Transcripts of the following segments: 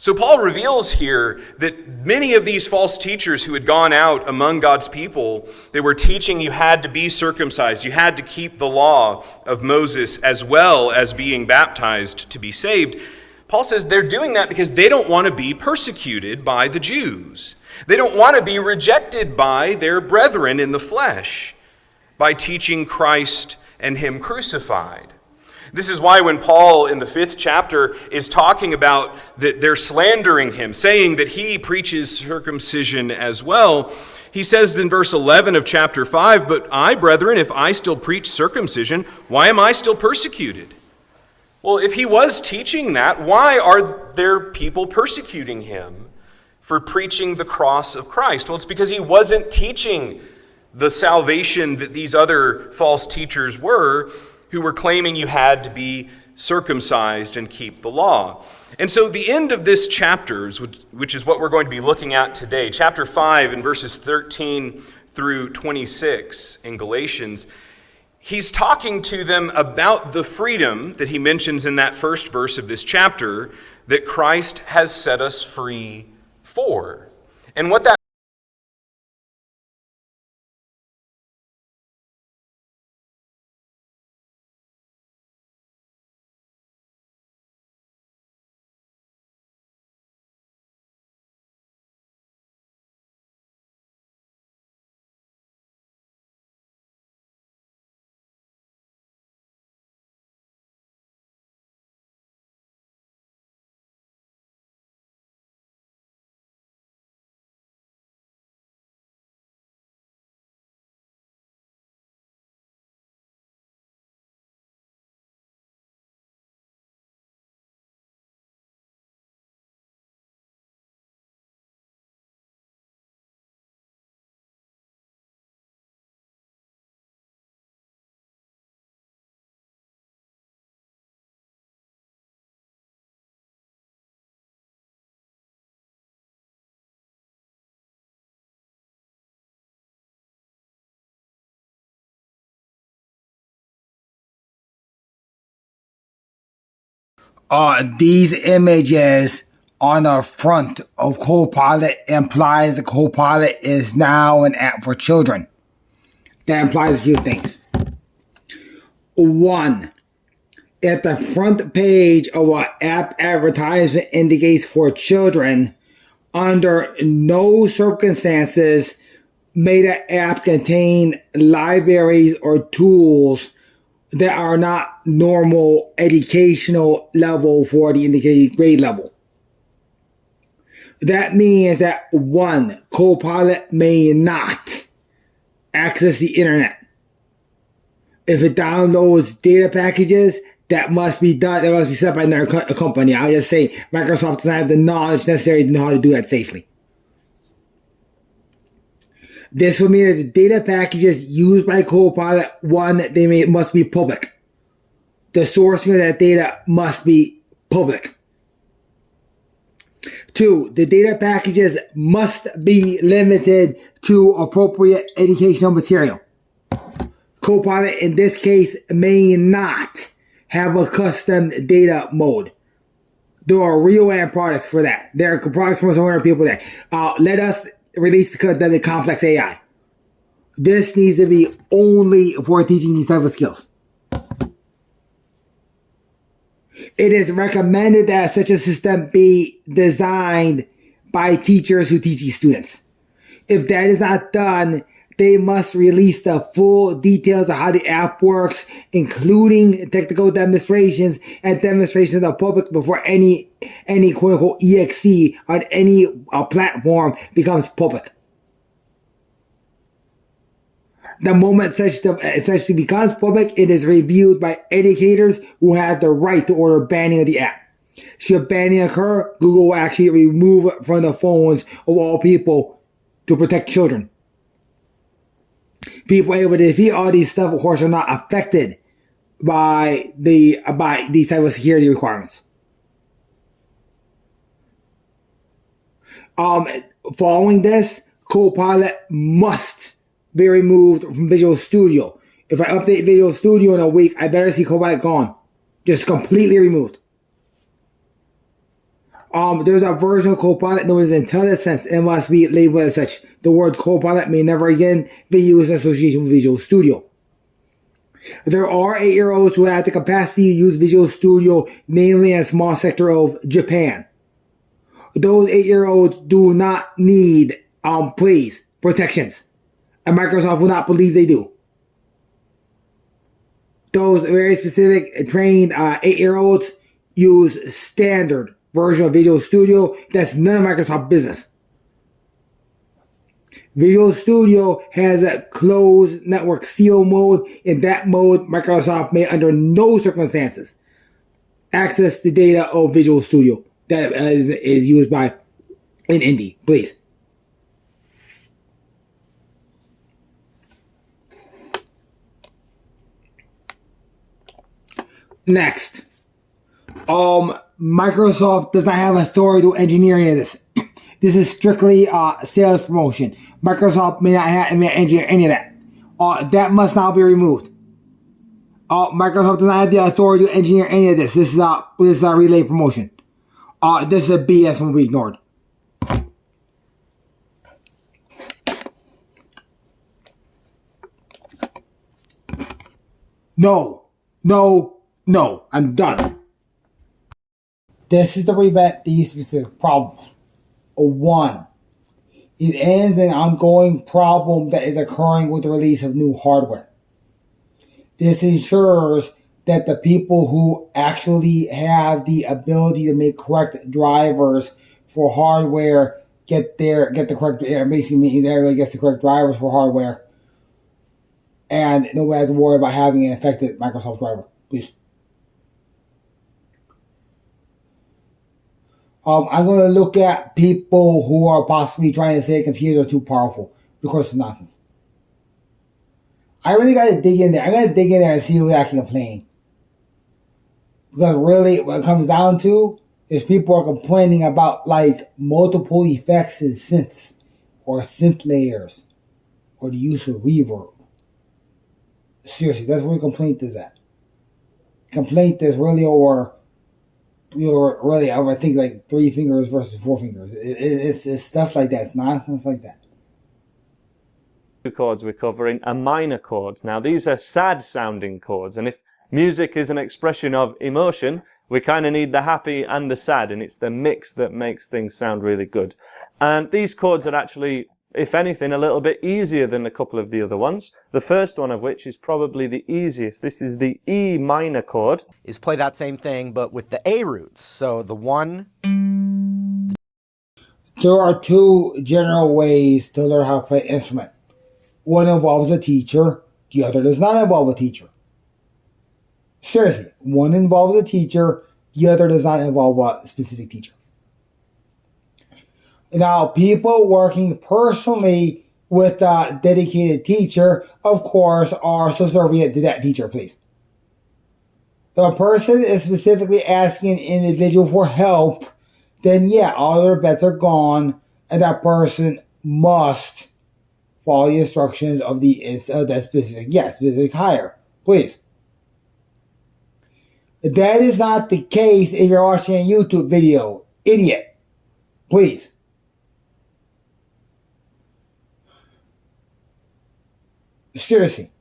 So Paul reveals here that many of these false teachers who had gone out among God's people, they were teaching you had to be circumcised, you had to keep the law of Moses as well as being baptized to be saved. Paul says they're doing that because they don't want to be persecuted by the Jews. They don't want to be rejected by their brethren in the flesh by teaching Christ and him crucified. This is why when Paul in the 5th chapter is talking about that they're slandering him, saying that he preaches circumcision as well, he says in verse 11 of chapter 5, "But I, brethren, if I still preach circumcision, why am I still persecuted?" Well, if he was teaching that, why are there people persecuting him for preaching the cross of Christ? Well, it's because he wasn't teaching the salvation that these other false teachers were, who were claiming you had to be circumcised and keep the law. And so the end of this chapter, which is what we're going to be looking at today, chapter 5 in verses 13 through 26 in Galatians, he's talking to them about the freedom that he mentions in that first verse of this chapter that Christ has set us free for. And what that These images on the front of Copilot implies that Copilot is now an app for children. That implies a few things. One, if the front page of an app advertisement indicates for children, under no circumstances may the app contain libraries or tools that are not normal educational level for the indicated grade level. That means that one, Copilot may not access the internet. If it downloads data packages, that must be done. That must be set by another company. I'll just say Microsoft doesn't have the knowledge necessary to know how to do that safely. This will mean that the data packages used by Copilot, one, must be public. The sourcing of that data must be public. Two, the data packages must be limited to appropriate educational material. Copilot, in this case, may not have a custom data mode. There are real end products for that. There are products from some other people that let us release the complex AI. This needs to be only for teaching these type of skills. It is recommended that such a system be designed by teachers who teach these students. If that is not done, they must release the full details of how the app works, including technical demonstrations and demonstrations of the public before any quote unquote EXE on any platform becomes public. The moment such essentially becomes public, it is reviewed by educators who have the right to order banning of the app. Should banning occur, Google will actually remove it from the phones of all people to protect children. People able to defeat all these stuff, of course, are not affected by these type of security requirements. Following this, Copilot must be removed from Visual Studio. If I update Visual Studio in a week, I better see Copilot gone. Just completely removed. There's a version of Copilot known as IntelliSense and must be labeled as such. The word Copilot may never again be used in association with Visual Studio. There are 8-year-olds who have the capacity to use Visual Studio, namely in a small sector of Japan. Those 8-year-olds do not need, please, protections. And Microsoft will not believe they do. Those very specific trained 8-year-olds use standard version of Visual Studio. That's none of Microsoft business. Visual Studio has a closed network seal mode. In that mode, Microsoft may under no circumstances access the data of Visual Studio that is used by an indie. Please. Next. Microsoft does not have authority to engineer any of this. This is strictly sales promotion. Microsoft may not engineer any of that. That must now be removed. Microsoft does not have the authority to engineer any of this. This is a relay promotion. This is a BS and will be ignored. No. I'm done. This is to prevent these specific problems. 1. It ends an ongoing problem that is occurring with the release of new hardware. This ensures that the people who actually have the ability to make correct drivers for hardware get the correct, basically meaning everybody gets the correct drivers for hardware, and nobody has to worry about having an affected Microsoft driver. Please. I'm going to look at people who are possibly trying to say computers are too powerful. Of course, it's nonsense. I really got to dig in there. I got to dig in there and see who's actually complaining. Because really, what it comes down to is people are complaining about like multiple effects in synths or synth layers or the use of reverb. Seriously, that's where the complaint is at. Complaint is really over things like 3 fingers versus 4 fingers. It's stuff like that. It's nonsense like that. Chords we're covering are minor chords. Now these are sad sounding chords, and if music is an expression of emotion, we kind of need the happy and the sad, and it's the mix that makes things sound really good. And these chords are actually, if anything, a little bit easier than a couple of the other ones. The first one of which is probably the easiest. This is the E minor chord. Is play that same thing, but with the A roots. So the 1. There are 2 general ways to learn how to play an instrument. One involves a teacher, the other does not involve a teacher. Seriously, one involves a teacher, the other does not involve a specific teacher. Now, people working personally with a dedicated teacher, of course, are subservient to that teacher, please. If a person is specifically asking an individual for help, then yeah, all their bets are gone, and that person must follow the instructions of that specific hire, please. That is not the case if you're watching a YouTube video, idiot. Please. Seriously.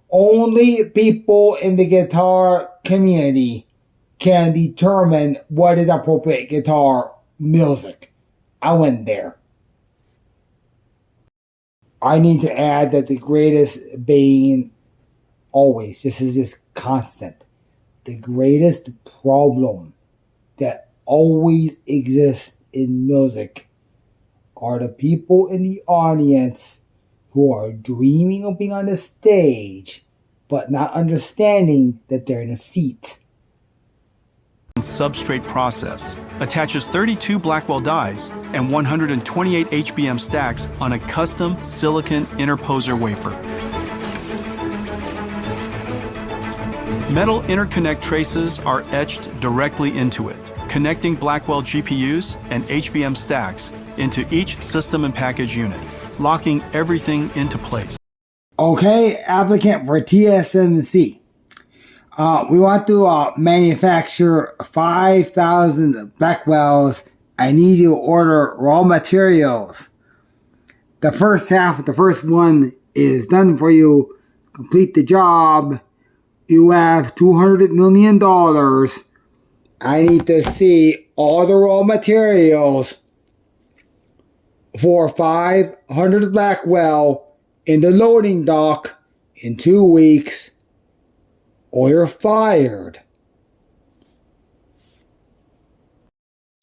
Only people in the guitar community can determine what is appropriate guitar music. I went there. I need to add that the greatest bane always, this is just constant, the greatest problem that always exists in music are the people in the audience who are dreaming of being on the stage but not understanding that they're in a seat. Substrate process attaches 32 Blackwell dies and 128 HBM stacks on a custom silicon interposer wafer. Metal interconnect traces are etched directly into it, connecting Blackwell GPUs and HBM stacks into each system and package unit, locking everything into place. Okay, applicant for TSMC. We want to manufacture 5,000 Blackwells. I need you to order raw materials. The first half of the first one is done for you. Complete the job. You have $200 million. I need to see all the raw materials for 500 Blackwell in the loading dock in 2 weeks, or you're fired.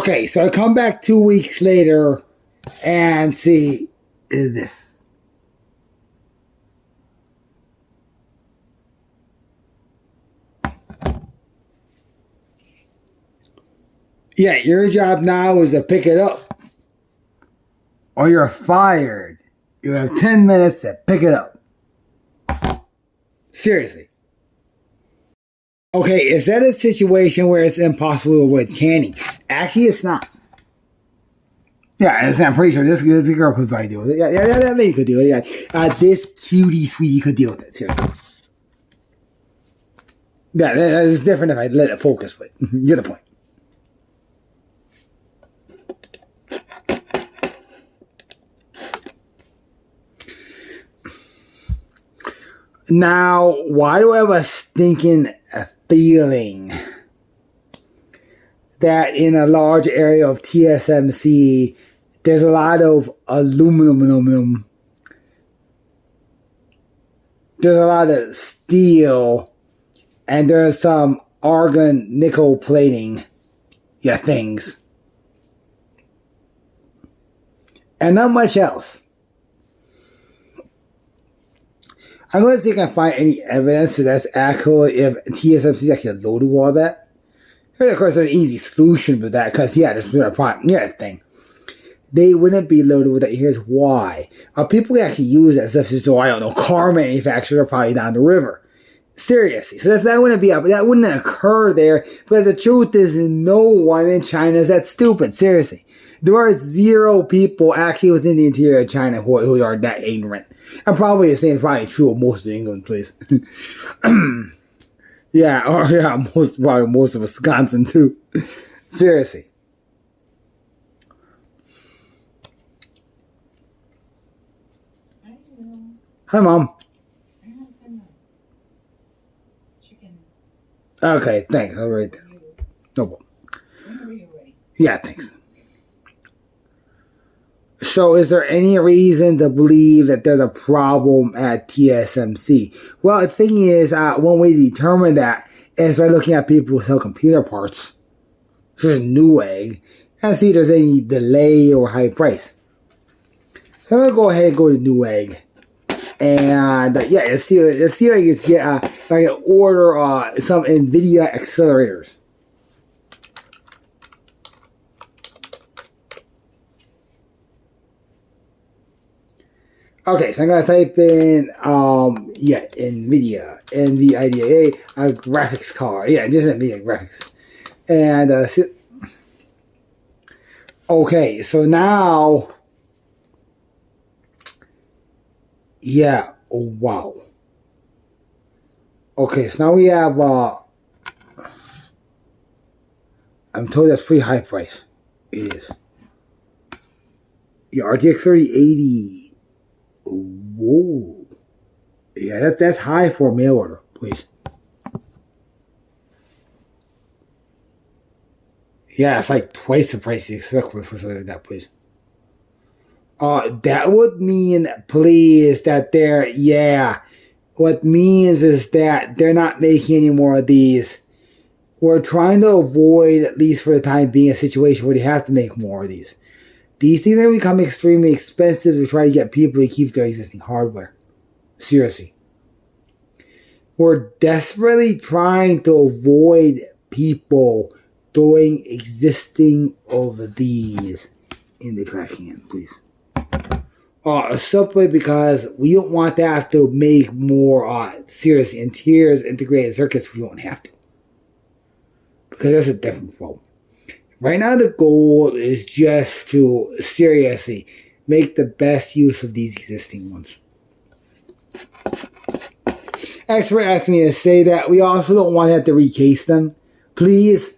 Okay, so I come back 2 weeks later and see this. Yeah, your job now is to pick it up, or you're fired. You have 10 minutes to pick it up. Seriously. Okay, is that a situation where it's impossible to avoid canning? Actually, it's not. Yeah, I'm pretty sure this girl could probably deal with it. Yeah, that lady could deal with it. Yeah. This cutie sweetie could deal with it. Seriously. Yeah, it's different if I let it focus, but you get the point. Now, why do I have a stinking feeling that in a large area of TSMC, there's a lot of aluminum. There's a lot of steel, and there's some argon nickel plating, things. And not much else. I'm going to see if I can find any evidence that that's accurate if TSMC is actually loaded with all that. Of course, there's an easy solution for that because, there's a problem. Thing. They wouldn't be loaded with that. Here's why. People can actually use that stuff. So, I don't know, car manufacturers are probably down the river. Seriously. So that wouldn't be up. That wouldn't occur there because the truth is no one in China is that stupid. Seriously. There are 0 people actually within the interior of China who are that ignorant. And probably the same is probably true of most of England, please. Most of Wisconsin too. Seriously. Hi, Mom. Okay, thanks. I'll write that. No problem. Yeah, thanks. So is there any reason to believe that there's a problem at TSMC? Well, the thing is, one way to determine that is by looking at people who sell computer parts, such as Newegg, and see if there's any delay or high price. So I'm going to go ahead and go to Newegg. And let's see if I can order some NVIDIA accelerators. Okay, so I'm going to type in, NVIDIA, NVIDIA, a graphics card. Yeah, just NVIDIA graphics. And, okay, so now, oh, wow. Okay, so now we have, I'm told that's pretty high price. It is. Yeah, RTX 3080. Whoa. Yeah, that's high for a mail order, please. Yeah, it's like twice the price you expect for something like that, please. That would mean, please, that what means is that they're not making any more of these. We're trying to avoid, at least for the time being, a situation where they have to make more of these. These things have become extremely expensive to try to get people to keep their existing hardware. Seriously. We're desperately trying to avoid people throwing existing of these in the trash can, please. Simply because we don't want to have to make more serious interiors integrated circuits. We don't have to. Because that's a different problem. Right now, the goal is just to seriously make the best use of these existing ones. expert asked me to say that we also don't want to have to recase them. Please